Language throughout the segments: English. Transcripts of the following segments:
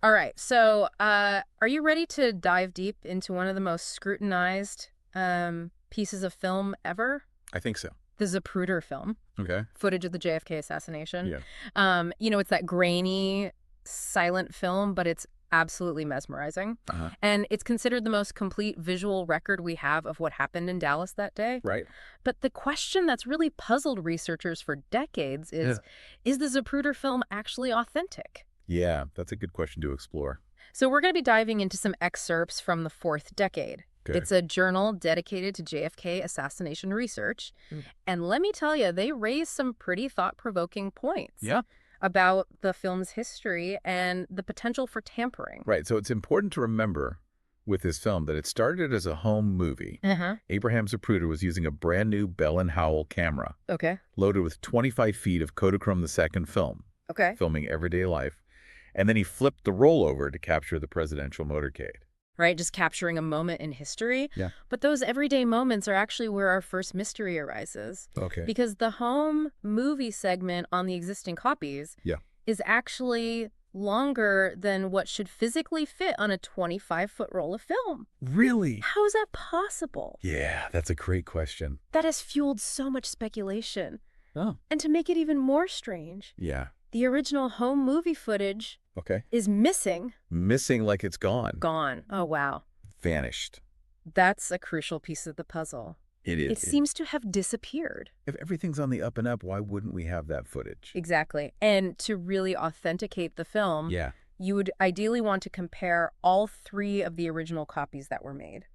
All right. So, are you ready to dive deep into one of the most scrutinized pieces of film ever? I think so. The Zapruder film, Okay. footage of the JFK assassination. Yeah. It's that grainy, silent film, but it's absolutely mesmerizing. Uh-huh. And it's considered the most complete visual record we have of what happened in Dallas that day. Right. But the question that's really puzzled researchers for decades is the Zapruder film actually authentic? Yeah, that's a good question to explore. So we're going to be diving into some excerpts from the fourth decade. Okay. It's a journal dedicated to JFK assassination research. And let me tell you, they raise some pretty thought-provoking points Yeah. about the film's history and the potential for tampering. Right. So it's important to remember with this film that it started as a home movie. Uh-huh. Abraham Zapruder was using a brand new Bell & Howell camera Okay. loaded with 25 feet of Kodachrome II film, Okay. filming everyday life. And then he flipped the rollover to capture the presidential motorcade. Right, just capturing a moment in history. Yeah. But those everyday moments are actually where our first mystery arises. Okay. Because the home movie segment on the existing copies is actually longer than what should physically fit on a 25-foot roll of film. Really? How is that possible? Yeah, that's a great question. That has fueled so much speculation. Oh. And to make it even more strange, Yeah. the original home movie footage Okay. is missing. Missing like it's gone. Gone. Oh, wow. Vanished. That's a crucial piece of the puzzle. It is. It seems to have disappeared. If everything's on the up and up, why wouldn't we have that footage? Exactly. And to really authenticate the film, Yeah. you would ideally want to compare all three of the original copies that were made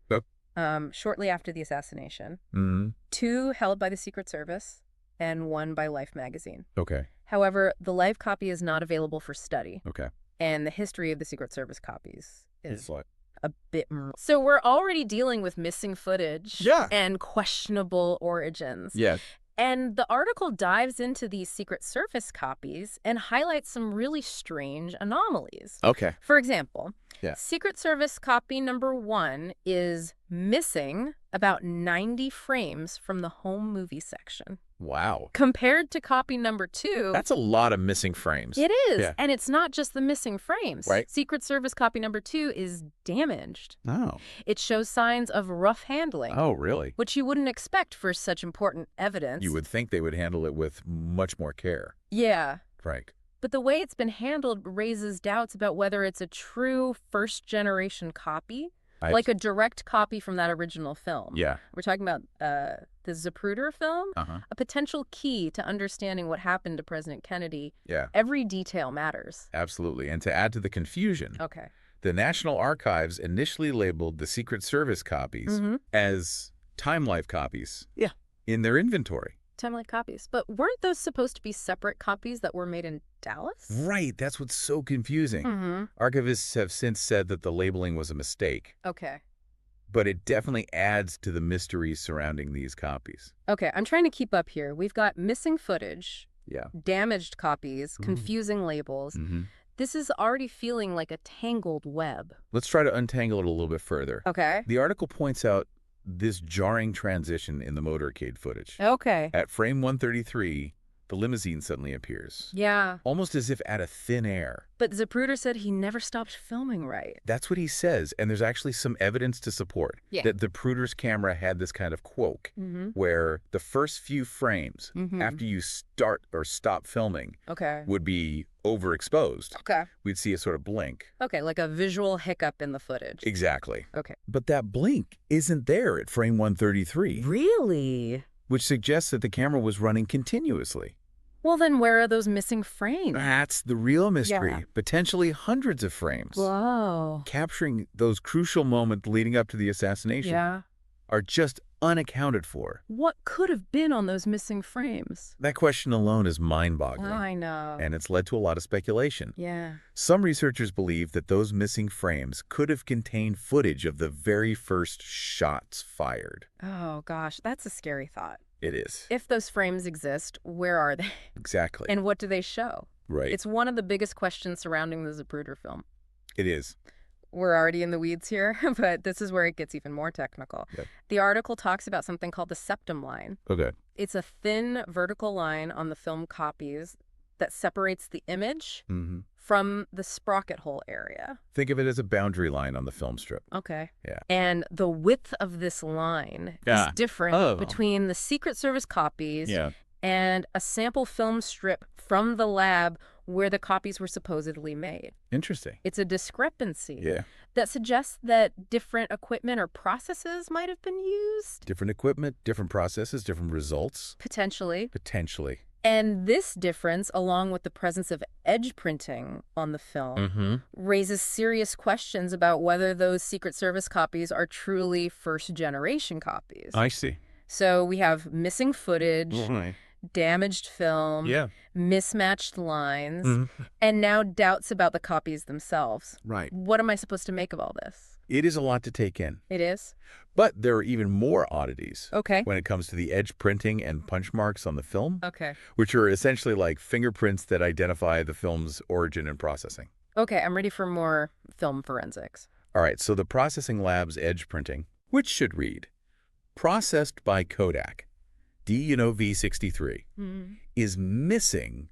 shortly after the assassination. Mm-hmm. 2 held by the Secret Service and 1 by Life magazine. Okay. However, the Life copy is not available for study. Okay. And the history of the Secret Service copies is It's like, a bit more. So we're already dealing with missing footage and questionable origins. yeah. And the article dives into these Secret Service copies and highlights some really strange anomalies. Okay. For example, Yeah. Secret Service copy number 1 is missing about 90 frames from the home movie section. Wow. Compared to copy number 2, That's a lot of missing frames. it is. Yeah. And it's not just the missing frames. Right. Secret Service copy number 2 is damaged. Oh. It shows signs of rough handling, Oh, really? which you wouldn't expect for such important evidence. You would think they would handle it with much more care. Yeah. Right. But the way it's been handled raises doubts about whether it's a true first-generation copy, like a direct copy from that original film. Yeah. We're talking about the Zapruder film, Uh-huh. a potential key to understanding what happened to President Kennedy. Yeah. Every detail matters. Absolutely. And to add to the confusion, Okay. the National Archives initially labeled the Secret Service copies as Time Life copies. Yeah. In their inventory. Time-like copies. But weren't those supposed to be separate copies that were made in Dallas? Right. That's what's so confusing. Archivists have since said that the labeling was a mistake, Okay. but it definitely adds to the mystery surrounding these copies. Okay, I'm trying to keep up here. We've got missing footage, Yeah. damaged copies, confusing labels. This is already feeling like a tangled web. Let's try to untangle it a little bit further. Okay. The article points out this jarring transition in the motorcade footage. Okay. At frame 133, the limousine suddenly appears. Yeah. Almost as if out of thin air. But Zapruder said he never stopped filming right. That's what he says, and there's actually some evidence to support that Zapruder's camera had this kind of quirk, where the first few frames, after you start or stop filming, would be overexposed. Okay. We'd see a sort of blink. Okay, like a visual hiccup in the footage. Exactly. Okay. But that blink isn't there at frame 133. Really? Which suggests that the camera was running continuously. Well, then where are those missing frames? That's the real mystery. Yeah. Potentially hundreds of frames. Whoa. Capturing those crucial moments leading up to the assassination are just unaccounted for. What could have been on those missing frames? That question alone is mind-boggling. I know. And it's led to a lot of speculation. Yeah. Some researchers believe that those missing frames could have contained footage of the very first shots fired. Oh, gosh, that's a scary thought. It is. If those frames exist, where are they? Exactly. And what do they show? Right. It's one of the biggest questions surrounding the Zapruder film. It is. We're already in the weeds here, but this is where it gets even more technical. Yep. The article talks about something called the septum line. Okay. It's a thin vertical line on the film copies that separates the image from the sprocket hole area. Think of it as a boundary line on the film strip. Okay. Yeah. And the width of this line is different between the Secret Service copies and a sample film strip from the lab where the copies were supposedly made. Interesting. It's a discrepancy that suggests that different equipment or processes might have been used. Different equipment, different processes, different results. Potentially. Potentially. And this difference, along with the presence of edge printing on the film, raises serious questions about whether those Secret Service copies are truly first-generation copies. I see. So we have missing footage, damaged film, mismatched lines, and now doubts about the copies themselves. Right. What am I supposed to make of all this? It is a lot to take in. It is? But there are even more oddities when it comes to the edge printing and punch marks on the film, which are essentially like fingerprints that identify the film's origin and processing. Okay, I'm ready for more film forensics. All right, so the processing lab's edge printing, which should read, processed by Kodak, V63, is missing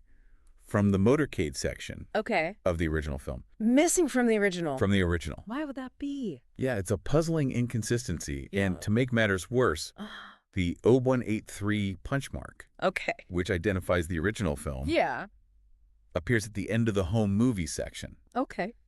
from the motorcade section of the original film. Missing from the original? From the original. Why would that be? Yeah, it's a puzzling inconsistency. And to make matters worse, the 0183 punch mark, which identifies the original film, appears at the end of the home movie section.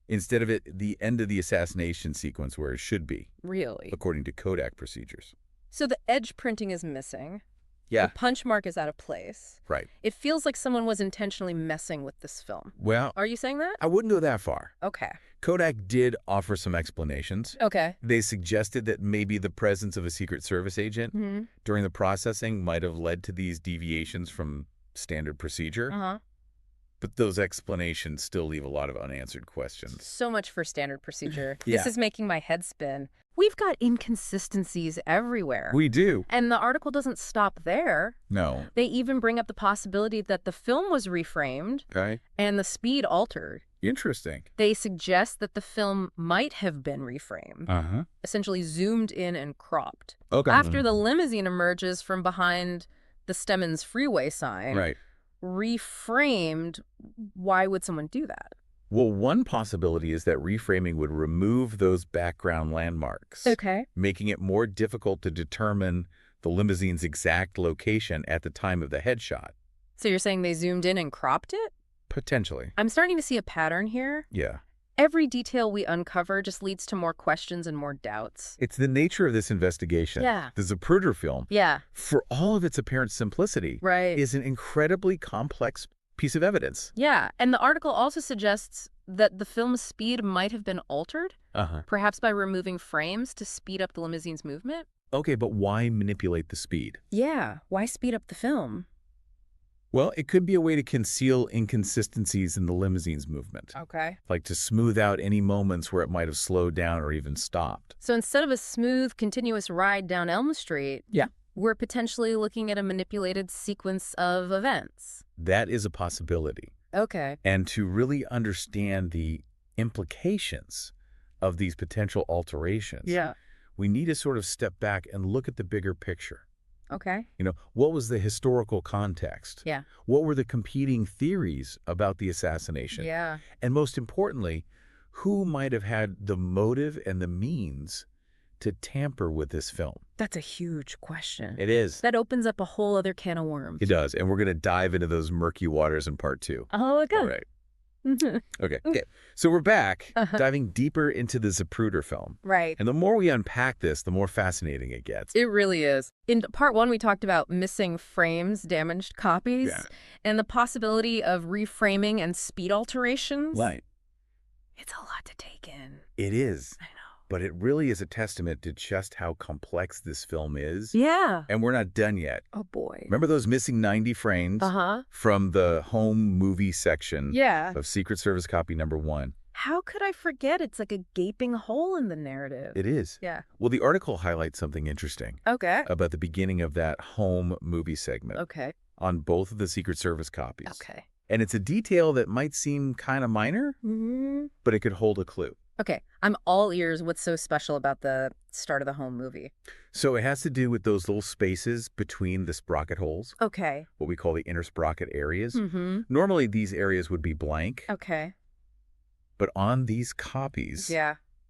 Instead of at the end of the assassination sequence where it should be. Really? According to Kodak procedures. So the edge printing is missing. Yeah. The punch mark is out of place. Right. It feels like someone was intentionally messing with this film. Well, are you saying that? I wouldn't go that far. Okay. Kodak did offer some explanations. Okay. They suggested that maybe the presence of a Secret Service agent during the processing might have led to these deviations from standard procedure. But those explanations still leave a lot of unanswered questions. So much for standard procedure. This is making my head spin. We've got inconsistencies everywhere. We do. And the article doesn't stop there. No. They even bring up the possibility that the film was reframed and the speed altered. Interesting. They suggest that the film might have been reframed, essentially zoomed in and cropped. After the limousine emerges from behind the Stemmons freeway sign, reframed, why would someone do that? Well, one possibility is that reframing would remove those background landmarks, making it more difficult to determine the limousine's exact location at the time of the headshot. So you're saying they zoomed in and cropped it? Potentially. I'm starting to see a pattern here. Yeah. Every detail we uncover just leads to more questions and more doubts. It's the nature of this investigation. Yeah. The Zapruder film, for all of its apparent simplicity, is an incredibly complex piece of evidence. Yeah, and the article also suggests that the film's speed might have been altered, perhaps by removing frames to speed up the limousine's movement. Okay, but why manipulate the speed? Yeah, why speed up the film? Well, it could be a way to conceal inconsistencies in the limousine's movement. Like to smooth out any moments where it might have slowed down or even stopped. So instead of a smooth, continuous ride down Elm Street, we're potentially looking at a manipulated sequence of events. That is a possibility. And to really understand the implications of these potential alterations, we need to sort of step back and look at the bigger picture. You know, what was the historical context? What were the competing theories about the assassination? And most importantly, who might have had the motive and the means to tamper with this film? That's a huge question. It is. That opens up a whole other can of worms. It does. And we're going to dive into those murky waters in part 2. Oh, okay. All right. Okay. So we're back, diving deeper into the Zapruder film. And the more we unpack this, the more fascinating it gets. It really is. In part 1, we talked about missing frames, damaged copies, and the possibility of reframing and speed alterations. It's a lot to take in. It is. I know. But it really is a testament to just how complex this film is. Yeah. And we're not done yet. Oh, boy. Remember those missing 90 frames from the home movie section of Secret Service copy number 1? How could I forget? It's like a gaping hole in the narrative. It is. Yeah. Well, the article highlights something interesting about the beginning of that home movie segment on both of the Secret Service copies. And it's a detail that might seem kind of minor, but it could hold a clue. Okay, I'm all ears. What's so special about the start of the home movie? So it has to do with those little spaces between the sprocket holes. Okay. What we call the inner sprocket areas. Mm-hmm. Normally, these areas would be blank. Okay. But on these copies,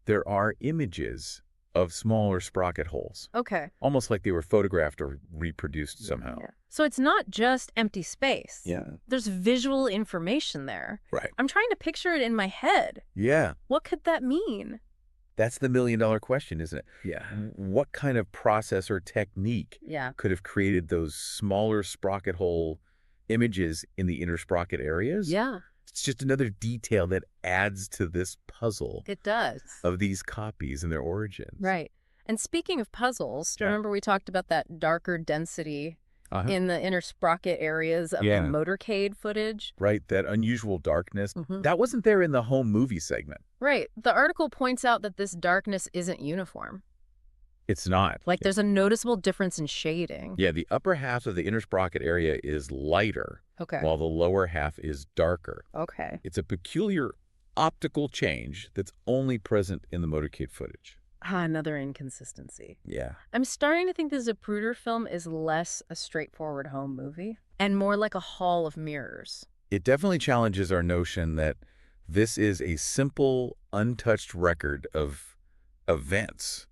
there are images of smaller sprocket holes. Okay. Almost like they were photographed or reproduced somehow. Yeah. So it's not just empty space. Yeah. There's visual information there. Right. I'm trying to picture it in my head. Yeah. What could that mean? That's the million-dollar question, isn't it? Yeah. What kind of process or technique could have created those smaller sprocket hole images in the inner sprocket areas? Yeah. It's just another detail that adds to this puzzle. It does. Of these copies and their origins. Right. And speaking of puzzles, do you remember we talked about that darker density in the inner sprocket areas of the motorcade footage? Right, that unusual darkness. That wasn't there in the home movie segment. Right. The article points out that this darkness isn't uniform. It's not. Like there's a noticeable difference in shading. Yeah, the upper half of the inner sprocket area is lighter, while the lower half is darker. Okay. It's a peculiar optical change that's only present in the motorcade footage. Another inconsistency. Yeah. I'm starting to think the Zapruder film is less a straightforward home movie and more like a hall of mirrors. It definitely challenges our notion that this is a simple, untouched record of events.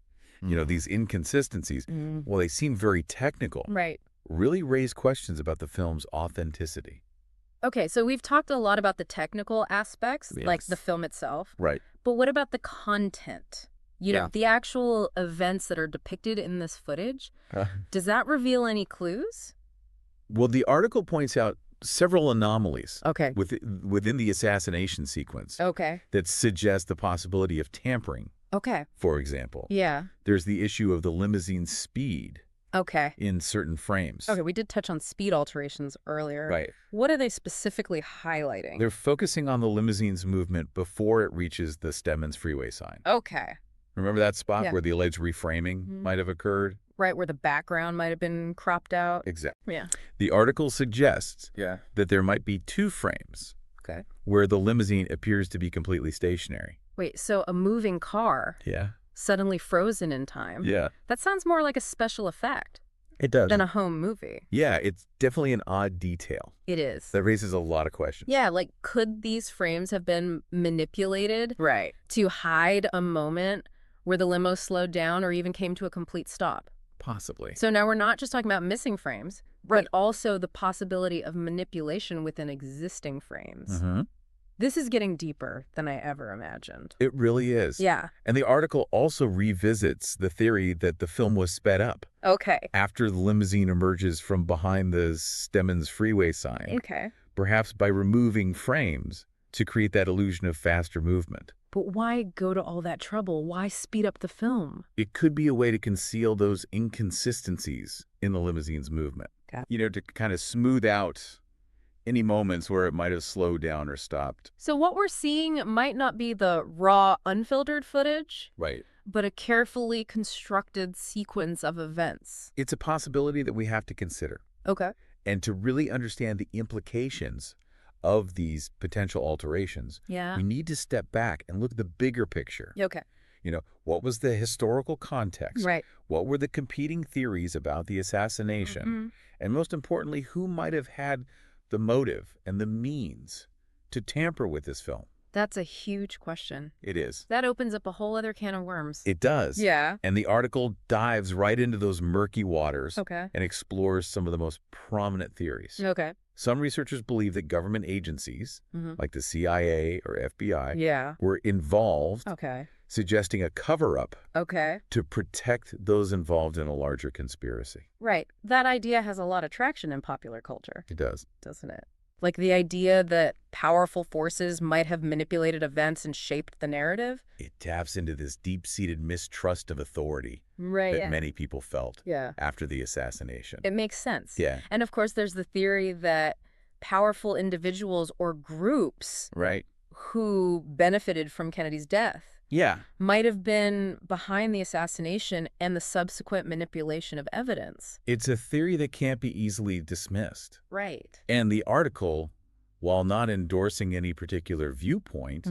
You know, these inconsistencies, well, they seem very technical. Right. Really raise questions about the film's authenticity. Okay, so we've talked a lot about the technical aspects, like the film itself. Right. But what about the content? You know, the actual events that are depicted in this footage, does that reveal any clues? Well, the article points out several anomalies within the assassination sequence that suggest the possibility of tampering. For example. Yeah. There's the issue of the limousine speed. In certain frames. Okay, we did touch on speed alterations earlier. Right. What are they specifically highlighting? They're focusing on the limousine's movement before it reaches the Stemmons freeway sign. Okay. Remember that spot where the alleged reframing might have occurred? Right, where the background might have been cropped out. Exactly. Yeah. The article suggests that there might be 2 frames where the limousine appears to be completely stationary. Wait, so a moving car suddenly frozen in time. Yeah. That sounds more like a special effect. It does. Than a home movie. Yeah, it's definitely an odd detail. It is. That raises a lot of questions. Yeah, like could these frames have been manipulated to hide a moment where the limo slowed down or even came to a complete stop? Possibly. So now we're not just talking about missing frames, but also the possibility of manipulation within existing frames. This is getting deeper than I ever imagined. It really is. Yeah. And the article also revisits the theory that the film was sped up. After the limousine emerges from behind the Stemmons freeway sign. Perhaps by removing frames to create that illusion of faster movement. But why go to all that trouble? Why speed up the film? It could be a way to conceal those inconsistencies in the limousine's movement. You know, to kind of smooth out any moments where it might have slowed down or stopped. So what we're seeing might not be the raw, unfiltered footage. Right. But a carefully constructed sequence of events. It's a possibility that we have to consider. And to really understand the implications of these potential alterations, we need to step back and look at the bigger picture. You know, what was the historical context? What were the competing theories about the assassination? And most importantly, who might have had the motive and the means to tamper with this film? That's a huge question. It is. That opens up a whole other can of worms. It does. Yeah. And the article dives right into those murky waters and explores some of the most prominent theories. Some researchers believe that government agencies, like the CIA or FBI, were involved, suggesting a cover-up to protect those involved in a larger conspiracy. Right. That idea has a lot of traction in popular culture. It does. Doesn't it? Like the idea that powerful forces might have manipulated events and shaped the narrative? It taps into this deep-seated mistrust of authority that many people felt after the assassination. It makes sense. Yeah. And of course, there's the theory that powerful individuals or groups who benefited from Kennedy's death might have been behind the assassination and the subsequent manipulation of evidence. It's a theory that can't be easily dismissed. Right. And the article, while not endorsing any particular viewpoint,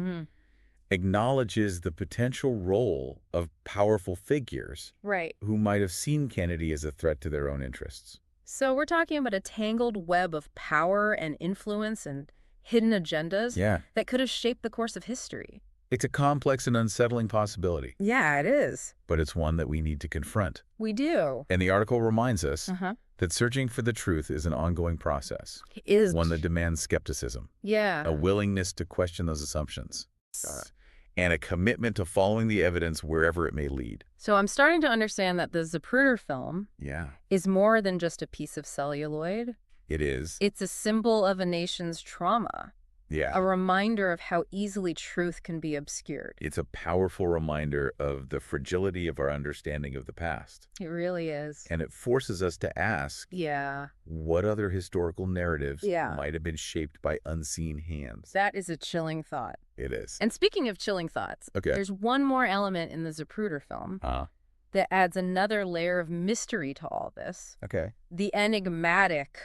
acknowledges the potential role of powerful figures who might have seen Kennedy as a threat to their own interests. So we're talking about a tangled web of power and influence and hidden agendas that could have shaped the course of history. It's a complex and unsettling possibility. Yeah, it is. But it's one that we need to confront. We do. And the article reminds us that searching for the truth is an ongoing process. It is. One that demands skepticism. Yeah. A willingness to question those assumptions. And a commitment to following the evidence wherever it may lead. So I'm starting to understand that the Zapruder film is more than just a piece of celluloid. It is. It's a symbol of a nation's trauma. Yeah. A reminder of how easily truth can be obscured. It's a powerful reminder of the fragility of our understanding of the past. It really is. And it forces us to ask, what other historical narratives might have been shaped by unseen hands? That is a chilling thought. It is. And speaking of chilling thoughts, there's one more element in the Zapruder film that adds another layer of mystery to all this. The enigmatic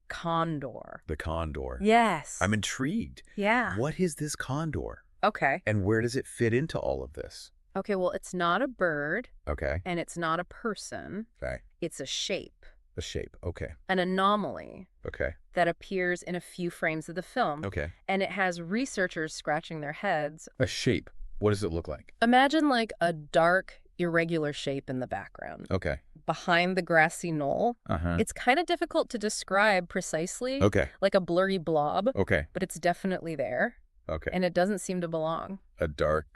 condor. The condor. Yes. I'm intrigued. Yeah. What is this condor? Okay. And where does it fit into all of this? Okay, well, it's not a bird. Okay. And it's not a person. Okay. It's a shape. A shape. Okay. An anomaly. Okay. That appears in a few frames of the film. Okay. And it has researchers scratching their heads. A shape. What does it look like? Imagine like a dark, irregular shape in the background. Okay. Behind the grassy knoll. It's kind of difficult to describe precisely. Okay. Like a blurry blob. Okay. But it's definitely there. Okay. And it doesn't seem to belong. A dark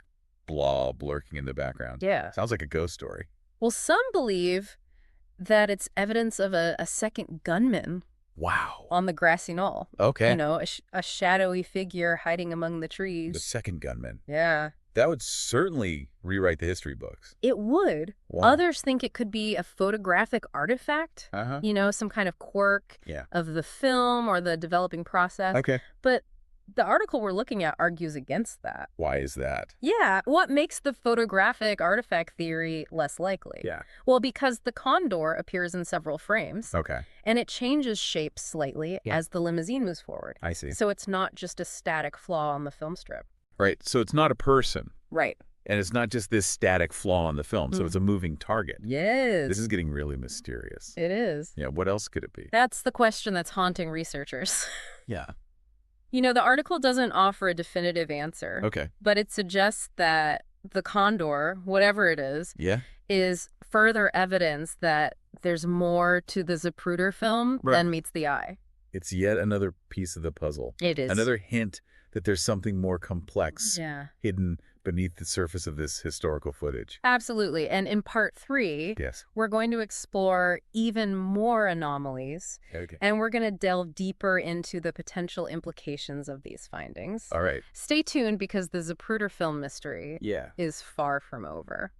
blob lurking in the background. Yeah. Sounds like a ghost story. Well, some believe that it's evidence of a second gunman. Wow. On the grassy knoll. Okay. You know, a shadowy figure hiding among the trees. The second gunman. Yeah. That would certainly rewrite the history books. It would. Wow. Others think it could be a photographic artifact. You know, some kind of quirk of the film or the developing process. Okay. But the article we're looking at argues against that. Why is that? Yeah. What makes the photographic artifact theory less likely? Yeah. Well, because the condor appears in several frames. Okay. And it changes shape slightly as the limousine moves forward. I see. So it's not just a static flaw on the film strip. Right. So it's not a person. Right. And it's not just this static flaw on the film. So it's a moving target. Yes. This is getting really mysterious. It is. Yeah. What else could it be? That's the question that's haunting researchers. Yeah. You know, the article doesn't offer a definitive answer. Okay. But it suggests that the condor, whatever it is further evidence that there's more to the Zapruder film than meets the eye. It's yet another piece of the puzzle. It is. Another hint that there's something more complex hidden beneath the surface of this historical footage. Absolutely. And in part 3, we're going to explore even more anomalies. Okay. And we're going to delve deeper into the potential implications of these findings. All right. Stay tuned because the Zapruder film mystery is far from over.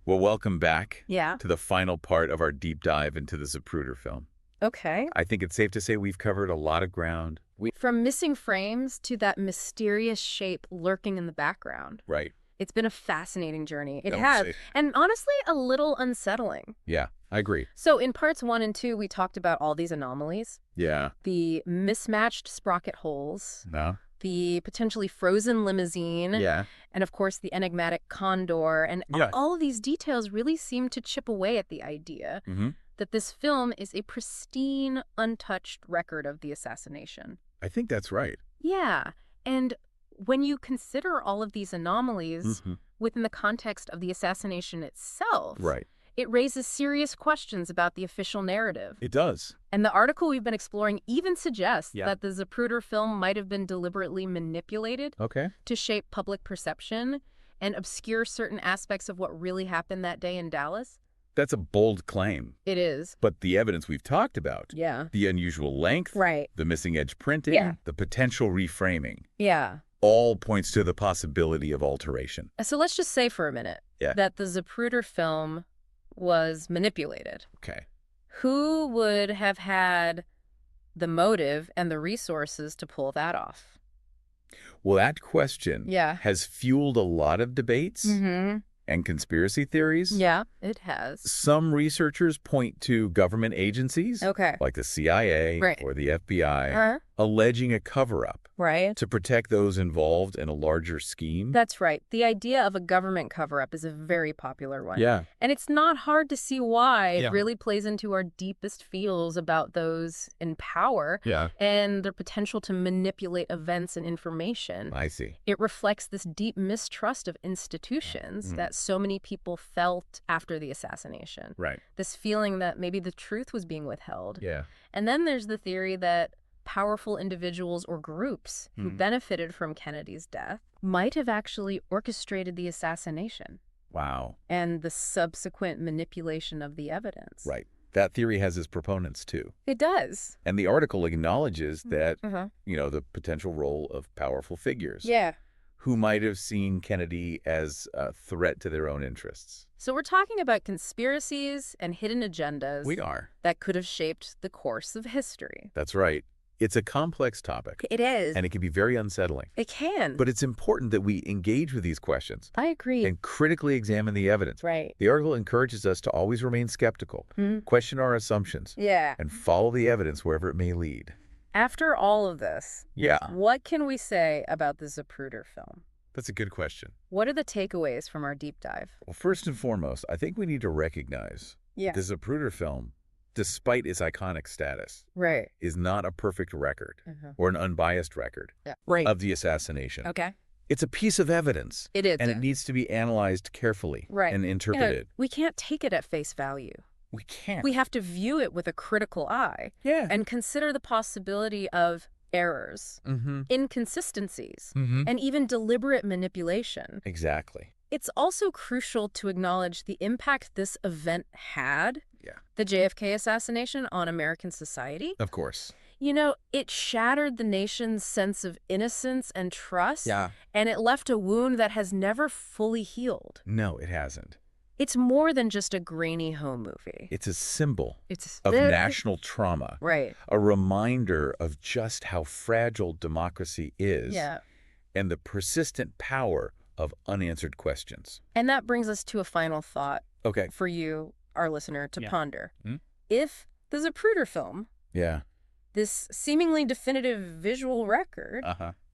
Well, welcome back to the final part of our deep dive into the Zapruder film. Okay. I think it's safe to say we've covered a lot of ground. From missing frames to that mysterious shape lurking in the background. Right. It's been a fascinating journey. It has. And honestly, a little unsettling. Yeah, I agree. So in parts 1 and 2, we talked about all these anomalies. Yeah. The mismatched sprocket holes. No. The potentially frozen limousine. Yeah. And of course, the enigmatic condor. And all of these details really seem to chip away at the idea that this film is a pristine, untouched record of the assassination. I think that's right. Yeah. And when you consider all of these anomalies within the context of the assassination itself, it raises serious questions about the official narrative. It does. And the article we've been exploring even suggests that the Zapruder film might have been deliberately manipulated to shape public perception and obscure certain aspects of what really happened that day in Dallas. That's a bold claim. It is. But the evidence we've talked about, the unusual length, the missing edge printing, the potential reframing, all points to the possibility of alteration. So let's just say for a minute that the Zapruder film was manipulated. Okay. Who would have had the motive and the resources to pull that off? Well, that question has fueled a lot of debates. And conspiracy theories? Yeah, it has. Some researchers point to government agencies, like the CIA or the FBI, alleging a cover-up. Right. to protect those involved in a larger scheme. That's right. The idea of a government cover-up is a very popular one. Yeah. And it's not hard to see why. It really plays into our deepest feels about those in power and their potential to manipulate events and information. I see. It reflects this deep mistrust of institutions that so many people felt after the assassination. Right. This feeling that maybe the truth was being withheld. Yeah. And then there's the theory that powerful individuals or groups who benefited from Kennedy's death might have actually orchestrated the assassination. Wow. And the subsequent manipulation of the evidence. Right. That theory has its proponents, too. It does. And the article acknowledges that, the potential role of powerful figures. Yeah. Who might have seen Kennedy as a threat to their own interests. So we're talking about conspiracies and hidden agendas. We are. That could have shaped the course of history. That's right. It's a complex topic. It is. And it can be very unsettling. It can. But it's important that we engage with these questions. I agree. And critically examine the evidence. Right. The article encourages us to always remain skeptical, question our assumptions, and follow the evidence wherever it may lead. After all of this, what can we say about the Zapruder film? That's a good question. What are the takeaways from our deep dive? Well, first and foremost, I think we need to recognize the Zapruder film, despite its iconic status, is not a perfect record or an unbiased record of the assassination. Okay. It's a piece of evidence. It is. And it needs to be analyzed carefully and interpreted. We can't take it at face value. We can't. We have to view it with a critical eye and consider the possibility of errors, inconsisticies, and even deliberate manipulation. Exactly. It's also crucial to acknowledge the impact this event had, the JFK assassination, on American society. Of course. It shattered the nation's sense of innocence and trust, and it left a wound that has never fully healed. No, it hasn't. It's more than just a grainy home movie. It's a symbol of national trauma. Right. A reminder of just how fragile democracy is and the persistent power of unanswered questions. And that brings us to a final thought for you, our listener, to ponder. If the Zapruder film, this seemingly definitive visual record,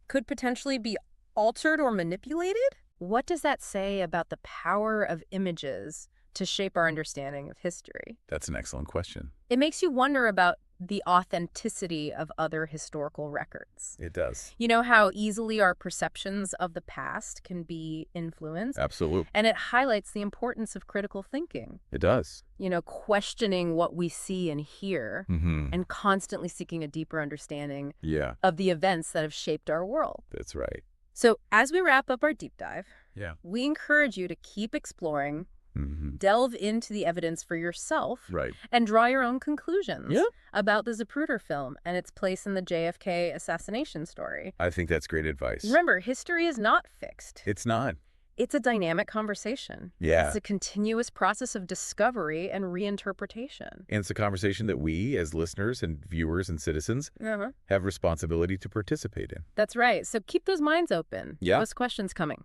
could potentially be altered or manipulated, what does that say about the power of images to shape our understanding of history? That's an excellent question. It makes you wonder about the authenticity of other historical records. It does. You know how easily our perceptions of the past can be influenced? Absolutely. And it highlights the importance of critical thinking. It does. Questioning what we see and hear and constantly seeking a deeper understanding of the events that have shaped our world. That's right. So as we wrap up our deep dive, we encourage you to keep exploring, delve into the evidence for yourself, and draw your own conclusions about the Zapruder film and its place in the JFK assassination story. I think that's great advice. Remember, history is not fixed. It's not. It's a dynamic conversation. Yeah. It's a continuous process of discovery and reinterpretation. And it's a conversation that we, as listeners and viewers and citizens, have responsibility to participate in. That's right. So keep those minds open. Yeah. Those questions coming.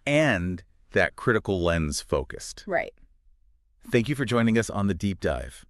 And that critical lens focused. Right. Thank you for joining us on The Deep Dive.